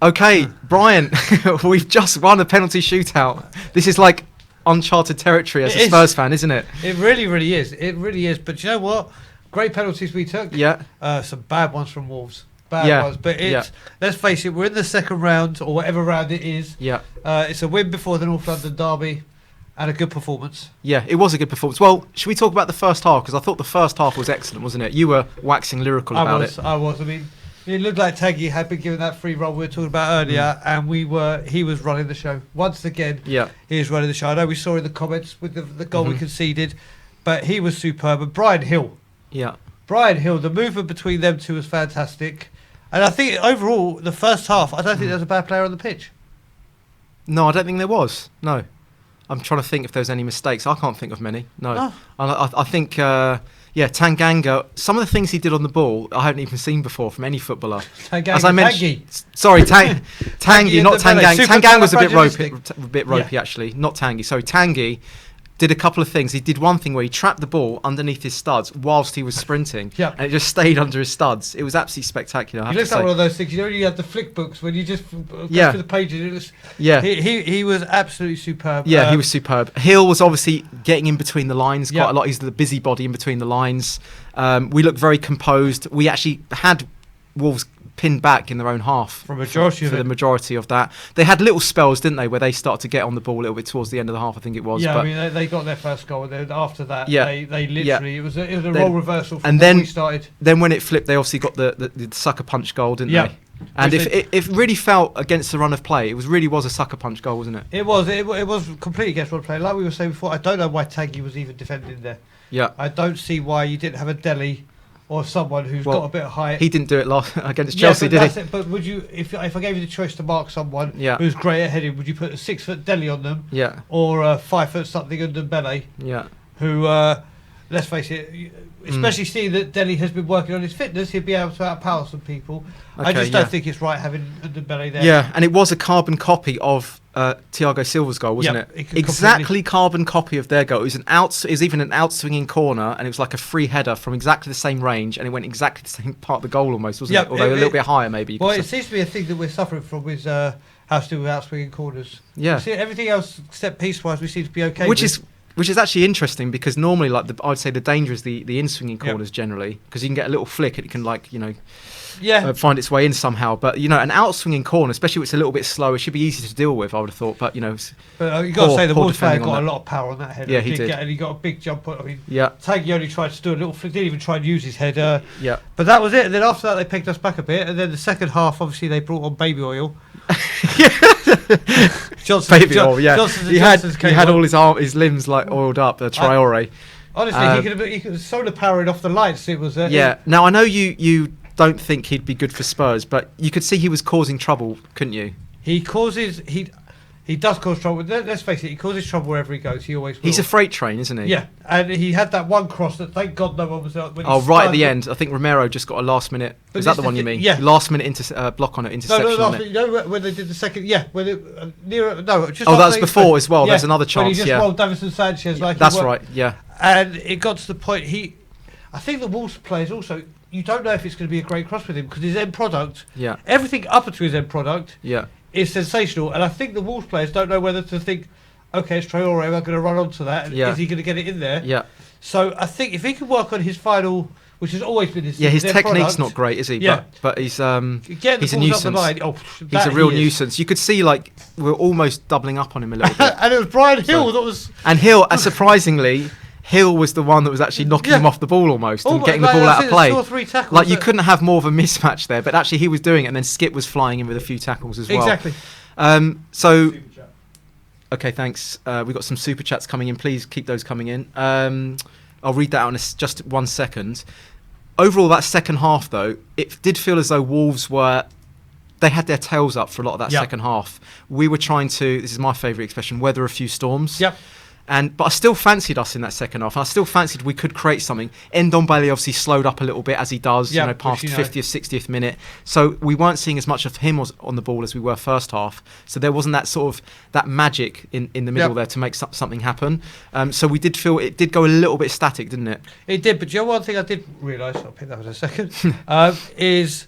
Okay, Brian, we've just won a penalty shootout. This is like uncharted territory as a Spurs fan, isn't it? It really, really is. It really is. But you know what? Great penalties we took. Yeah. Some bad ones from Wolves. Bad ones. But let's face it, we're in the second round, or whatever round it is. Yeah. It's a win before the North London derby. And a good performance. Yeah, it was a good performance. Well, should we talk about the first half? Because I thought the first half was excellent, wasn't it? You were waxing lyrical about it. I was. I mean, it looked like Taggy had been given that free role we were talking about earlier, and he was running the show. Once again, he was running the show. I know we saw in the comments with the goal we conceded, but he was superb. And Brian Hill. Yeah. Brian Hill, the movement between them two was fantastic. And I think overall, the first half, I don't think there was a bad player on the pitch. No, I don't think there was. No. I'm trying to think if there's any mistakes. I can't think of many. No. I think, Tanganga, some of the things he did on the ball, I haven't even seen before from any footballer. As I mentioned, sorry, Tanguy, not Tangang. Tangang was a bit ropey actually, not Tanguy. Sorry, Tanguy did a couple of things. He did one thing where he trapped the ball underneath his studs whilst he was sprinting, and it just stayed under his studs. It was absolutely spectacular. He looks like one of those things. You know, you have the flick books when you just go through the pages. It was, he was absolutely superb. Yeah, he was superb. Hill was obviously getting in between the lines quite a lot. He's the busybody in between the lines. We looked very composed. We actually had Wolves pinned back in their own half for the majority of that. They had little spells, didn't they, where they started to get on the ball a little bit towards the end of the half, I think it was. Yeah, but I mean, they got their first goal, and then after that, they literally it was a role reversal from when we started. Then when it flipped, they obviously got the sucker punch goal, didn't they? And it really felt against the run of play. It really was a sucker punch goal, wasn't it? It was completely against run of play. Like we were saying before, I don't know why Taggy was even defending there. Yeah, I don't see why you didn't have a Dele or someone who's got a bit of height. He didn't do it against Chelsea, did he? But would you, if I gave you the choice to mark someone who's great at heading, would you put a 6 foot Dele on them? Yeah. Or a 5 foot something under Bele? Yeah. Who, let's face it, especially seeing that Dele has been working on his fitness, he'd be able to outpower some people. Okay, I just don't think it's right having under Bele there. Yeah, and it was a carbon copy of Thiago Silva's goal, wasn't it? Exactly carbon copy of their goal. It was even an out-swinging corner, and it was like a free header from exactly the same range, and it went exactly the same part of the goal almost, wasn't it? Although a little bit higher, maybe. Well, it seems to be a thing that we're suffering from is how to do with out-swinging corners. Yeah. See, everything else, except piece-wise, we seem to be okay Which is actually interesting, because normally, I'd say the danger is the in-swinging corners generally, because you can get a little flick and it can find its way in somehow. But an out-swinging corner, especially if it's a little bit slow, it should be easy to deal with, I would have thought. But you got to say the Wolves player got a lot of power on that header. Yeah, he did. And he got a big jump on. I mean, Taggy only tried to do a little flick, didn't even try and use his header. But that was it. And then after that, they picked us back a bit. And then the second half, obviously, they brought on baby oil. Baby oil, yeah. He had all his limbs like oiled up. Traore. Honestly, he could have solar powering off the lights. It was. Now I know you don't think he'd be good for Spurs, but you could see he was causing trouble, couldn't you? He does cause trouble. Let's face it, he causes trouble wherever he goes. He always will. He's a freight train, isn't he? Yeah, and he had that one cross that thank God no one was out. Right at the end, I think Romero just got a last minute. Is that the one you mean? Yeah, last minute block on it, interception. No, last minute. You know when they did the second? Yeah, when just. Oh, that was before as well. There's another chance. When he just rolled Davison Sanchez like. That's right. Yeah. And it got to the point I think the Wolves players also. You don't know if it's going to be a great cross with him because his end product. Yeah. Everything up until his end product. Yeah. Is sensational, and I think the Wolves players don't know whether to think, okay, it's Traore, I'm going to run onto that, and is he going to get it in there? Yeah. So I think if he can work on his final, which has always been his technique's not great, is he? Yeah. But he's a nuisance. He's a real nuisance. You could see we're almost doubling up on him a little bit. And it was Brian Hill that was. And Hill, surprisingly. Hill was the one that was actually knocking him off the ball almost and getting the ball out of play. 2 or 3 tackles. You couldn't have more of a mismatch there, but actually he was doing it, and then Skip was flying in with a few tackles as well. Exactly. Okay, thanks. We've got some super chats coming in. Please keep those coming in. I'll read that out in just 1 second. Overall, that second half, though, it did feel as though Wolves they had their tails up for a lot of that second half. We were trying to, this is my favourite expression, weather a few storms. Yep. But I still fancied us in that second half. And I still fancied we could create something. Ndombele obviously slowed up a little bit as he does, past 50th, 60th minute. So we weren't seeing as much of him on the ball as we were first half. So there wasn't that sort of that magic in the middle there to make something happen. So we did feel it did go a little bit static, didn't it? It did. But you know one thing I did realise, I'll pick that in a second, is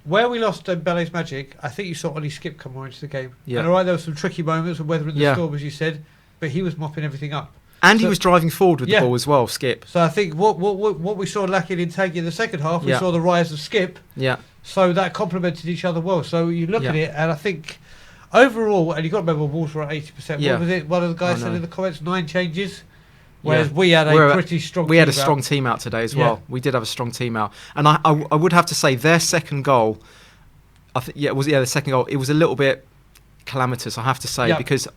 Where we lost Dembele's magic, I think you saw Ollie Skip come more into the game. Yeah. And all right, there were some tricky moments of weathering the storm, as you said, but he was mopping everything up. And he was driving forward with the ball as well, Skip. So I think what we saw lacking in Taggy in the second half, we saw the rise of Skip. Yeah. So that complemented each other well. So you look at it, and I think overall, and you've got to remember Wolves were at 80%. What was it? One of the guys said in the comments, 9 changes. Whereas we had a pretty strong team out. We had a strong team out today as well. We did have a strong team out. And I would have to say their second goal, the second goal, it was a little bit calamitous, I have to say, because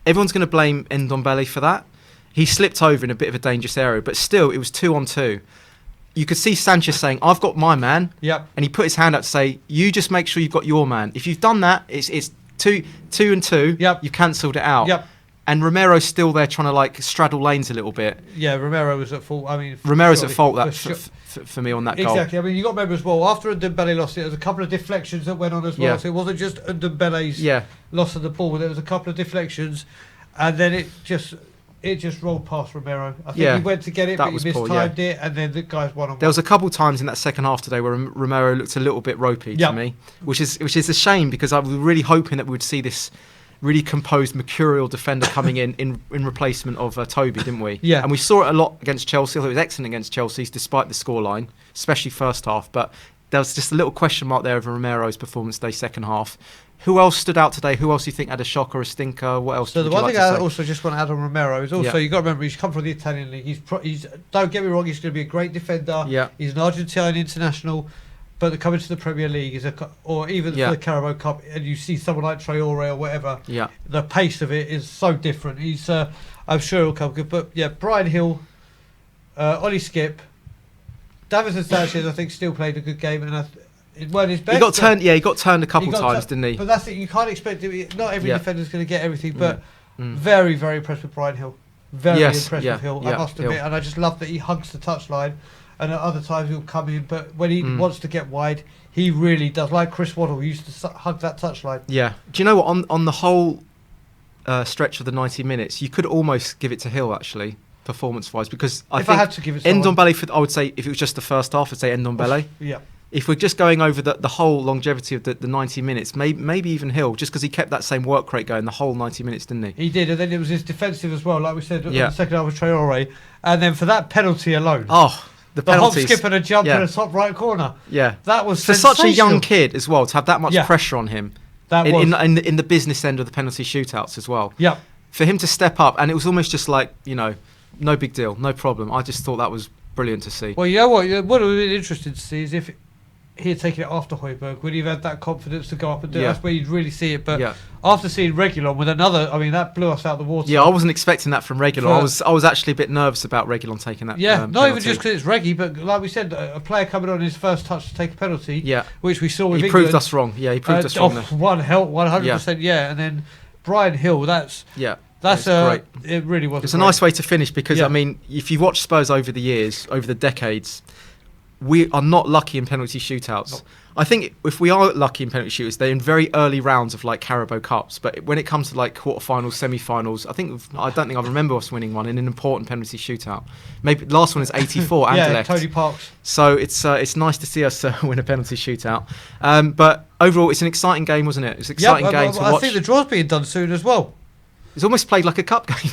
everyone's going to blame Ndombele for that. He slipped over in a bit of a dangerous area, but still, it was 2-on-2. You could see Sanchez saying, "I've got my man," and he put his hand out to say, "You just make sure you've got your man. If you've done that, it's 2-2. You've cancelled it out." And Romero's still there trying to like straddle lanes a little bit. Yeah, Romero was at fault. I mean, Romero's at fault for me on that goal. Exactly. I mean, you got to remember as well. After Ndombele lost it, there was a couple of deflections that went on as well. So it wasn't just Ndombele's loss of the ball. There was a couple of deflections, and then it just rolled past Romero. I think he went to get it, but he mistimed it, and then the guys won. There was a couple times in that second half today where Romero looked a little bit ropey to me, which is a shame because I was really hoping that we would see this really composed, mercurial defender coming in replacement of Toby, didn't we? Yeah. And we saw it a lot against Chelsea. I thought it was excellent against Chelsea, despite the scoreline, especially first half. But there was just a little question mark there over Romero's performance today, second half. Who else stood out today? Who else do you think had a shock or a stinker? What else? So the one thing I also just want to add on Romero is also you got to remember he's come from the Italian league. He's don't get me wrong, he's going to be a great defender. Yeah. He's an Argentine international, but coming to the Premier League or even for the Carabao Cup, and you see someone like Traore or whatever. Yeah. The pace of it is so different. He's I'm sure he'll come good. But Brian Hill, Ollie Skip, Davinson Sanchez, I think still played a good game, and it weren't his best. He got turned. Yeah, he got turned a couple times, didn't he? But that's it. You can't expect it. Not every defender's going to get everything. But very, very impressed with Brian Hill. Very impressed with Hill. I must admit, and I just love that he hugs the touchline. And at other times he'll come in, but when he wants to get wide, he really does. Like Chris Waddle, he used to hug that touchline. Yeah. Do you know what? On the whole stretch of the 90 minutes, you could almost give it to Hill actually, performance-wise, because I had to give it to Ndombele, I would say if it was just the first half, I'd say Ndombele. Yeah. If we're just going over the whole longevity of the 90 minutes, maybe even Hill, just because he kept that same work rate going the whole 90 minutes, didn't he? He did, and then it was his defensive as well, like we said, the second half with Traore. And then for that penalty alone. Oh, the hop, skip and a jump in the top right corner. Yeah. That was for such a young kid as well, to have that much pressure on him. That in the business end of the penalty shootouts as well. Yeah. For him to step up, and it was almost just like, no big deal, no problem. I just thought that was brilliant to see. Well, you know what? What would be interesting to see is if he had taken it after Højbjerg, would he have had that confidence to go up and do it? That's where you'd really see it. But after seeing Reguilon with another, I mean, that blew us out the water. Yeah, I wasn't expecting that from Reguilon. I was actually a bit nervous about Reguilon taking that. Yeah, not penalty. even just because it's Reggie, but like we said, a player coming on his first touch to take a penalty. Yeah, which we saw with England. He proved us wrong. Yeah, he proved us wrong. 100%. Yeah, and then Brian Hill. That's great. It really was. It's a nice way to finish because I mean, if you watch Spurs over the years, over the decades, we are not lucky in penalty shootouts. No. I think if we are lucky in penalty shootouts, they're in very early rounds of like Carabao Cups. But when it comes to like quarterfinals, semi-finals, I don't think I remember us winning one in an important penalty shootout. Maybe the last one is '84 and left. Tony Parks. So it's nice to see us win a penalty shootout. But overall, it's an exciting game, wasn't it? It's an exciting game to watch. I think the draw's being done soon as well. It's almost played like a cup game.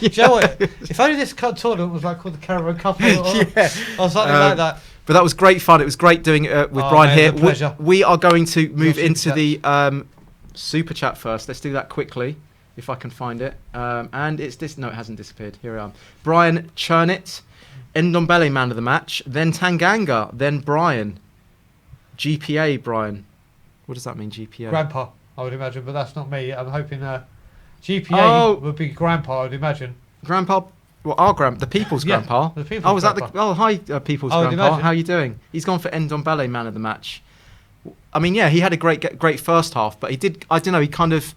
You know what? If only this tournament was like called the Carabao Cup or something like that. But that was great fun. It was great doing it with Brian here. We are going to move into the super chat first. Let's do that quickly, if I can find it. And it's this. No, it hasn't disappeared. Here I am. Brian Chernit, Ndombele man of the match. Then Tanganga. Then Brian. GPA Brian. What does that mean? GPA. Grandpa, I would imagine, but that's not me. I'm hoping GPA would be Grandpa. I would imagine. Grandpa. Well, the people's grandpa. The people's grandpa. Hi, people's grandpa. How are you doing? He's gone for Ndombele man of the match. I mean, he had a great first half, but he did. I don't know. He kind of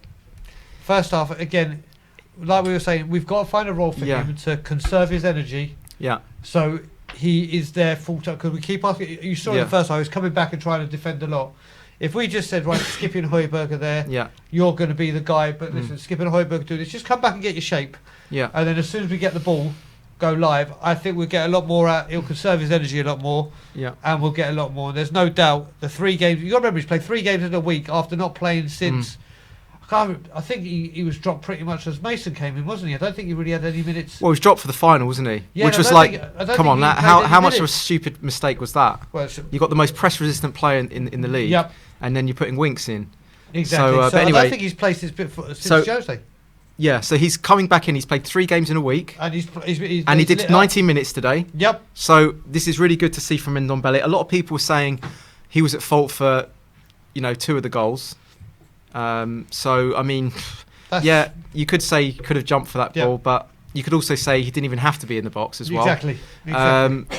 first half again, like we were saying, we've got to find a role for him to conserve his energy. Yeah. So he is there full time because we keep asking. You saw in the first half, he was coming back and trying to defend a lot. If we just said, right, Skippy and Højbjerg are there, you're going to be the guy, but listen, Skippy and Højbjerg do this, just come back and get your shape. Yeah. And then as soon as we get the ball, go live, I think we'll get a lot more out. He'll conserve his energy a lot more. Yeah. And we'll get a lot more. There's no doubt the 3 games. You got to remember, he's played 3 games in a week after not playing since. I think he was dropped pretty much as Mason came in, wasn't he? I don't think he really had any minutes. Well, he was dropped for the final, wasn't he? Yeah, which was like, come on, how much of a stupid mistake was that? Well, you got the most press-resistant player in the league, and then you're putting Winks in. Exactly. So but anyway, I don't think he's placed his bit since Tuesday. Yeah, so he's coming back in. He's played 3 games in a week, and he did 90 minutes today. Yep. So this is really good to see from Ndombele. A lot of people were saying he was at fault for, 2 of the goals. So I mean, you could say he could have jumped for that ball, but you could also say he didn't even have to be in the box as well. Exactly.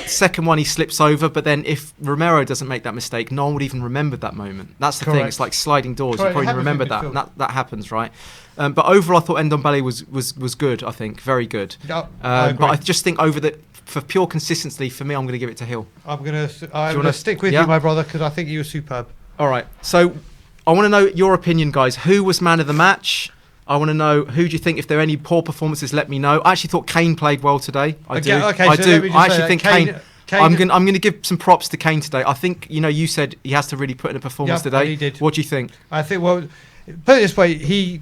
Second one, he slips over, but then if Romero doesn't make that mistake, no one would even remember that moment. That's the thing. It's like sliding doors. You probably remember that. That happens, right? But overall, I thought Ndombele was good. I think very good. But I just think for pure consistency, for me, I'm going to give it to Hill. I'm going to stick with you, my brother, because I think he was superb. All right. So I want to know your opinion, guys. Who was man of the match? I want to know who do you think. If there are any poor performances, let me know. I actually thought Kane played well today. I do. I actually think Kane. I'm going to give some props to Kane today. I think you said he has to really put in a performance today. He did. What do you think? I think put it this way, he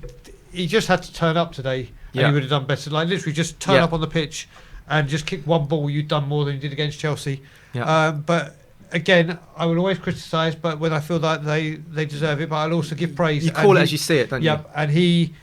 just had to turn up today, and he would have done better. Like literally, just turn up on the pitch and just kick one ball. You've done more than you did against Chelsea. Yeah. But again, I will always criticise, but when I feel that they deserve it, but I'll also give praise. You call it as you see it, don't you? Yeah, and he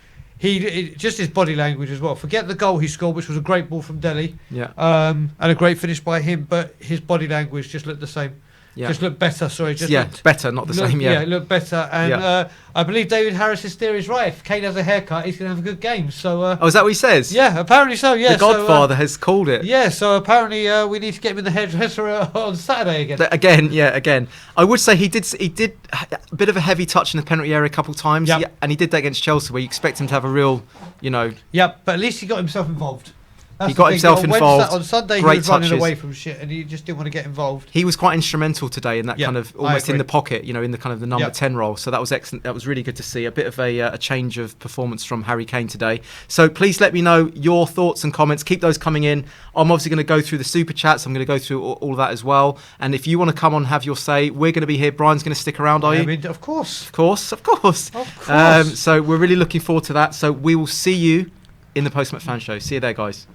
just his body language as well. Forget the goal he scored, which was a great ball from Dele. Yeah. And a great finish by him, but his body language just looked the same. Yeah. Just looked better. Sorry, better, not the same. Yeah, it looked better. And I believe David Harris's theory is right. If Kane has a haircut, he's going to have a good game. So. Is that what he says? Yeah, apparently so. Yeah. The Godfather has called it. Yeah. So apparently we need to get him in the hairdresser on Saturday again. Again. I would say he did a bit of a heavy touch in the penalty area a couple of times. Yep. Yeah, and he did that against Chelsea, where you expect him to have a real, Yeah, but at least he got himself involved. He got himself involved. On Sunday, he was running away from shit, and he just didn't want to get involved. He was quite instrumental today in that kind of almost in the pocket, in the kind of the number 10 role. So that was excellent. That was really good to see. A bit of a change of performance from Harry Kane today. So please let me know your thoughts and comments. Keep those coming in. I'm obviously going to go through the super chats. I'm going to go through all of that as well. And if you want to come on and have your say, we're going to be here. Brian's going to stick around, are you? I mean, of course. Of course. So we're really looking forward to that. So we will see you in the post-match fan show. See you there, guys.